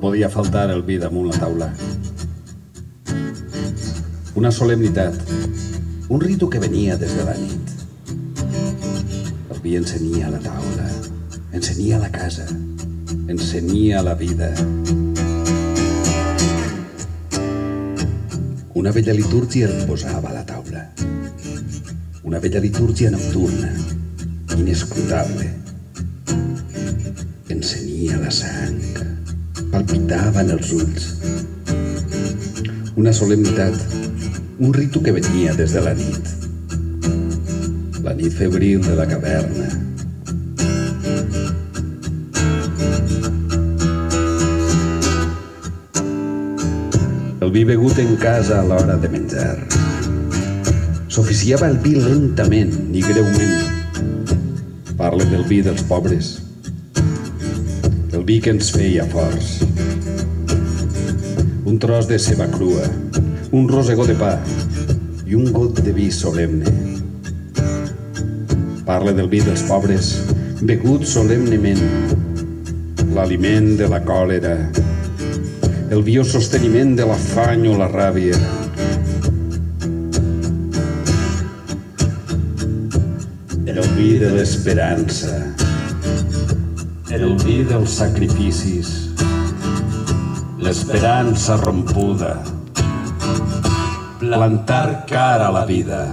podia faltar el vi damunt la taula. Una solemnitat, un ritu que venia des de la nit. El vi encenia la taula, encenia la casa, encenia la vida. Una vella litúrgia el posava a la taula. Una vella litúrgia nocturna, inescrutable. Encenia la sang, palpitaven els ulls. Una solemnitat, un ritu que venia des de la nit. La nit febril de la caverna. El vi begut en casa a l'hora de menjar. S'oficiava el vi lentament i greument. Parle del vi dels pobres. El vi que ens feia forts. Un tros de ceba crua, un rosegó de pa i un got de vi solemne. Parle del vi dels pobres, begut solemnement. L'aliment de la còlera, el biososteniment de l'afany o la ràbia. Era el vi de l'esperança, era el vi dels sacrificis, l'esperança rompuda, plantar cara a la vida.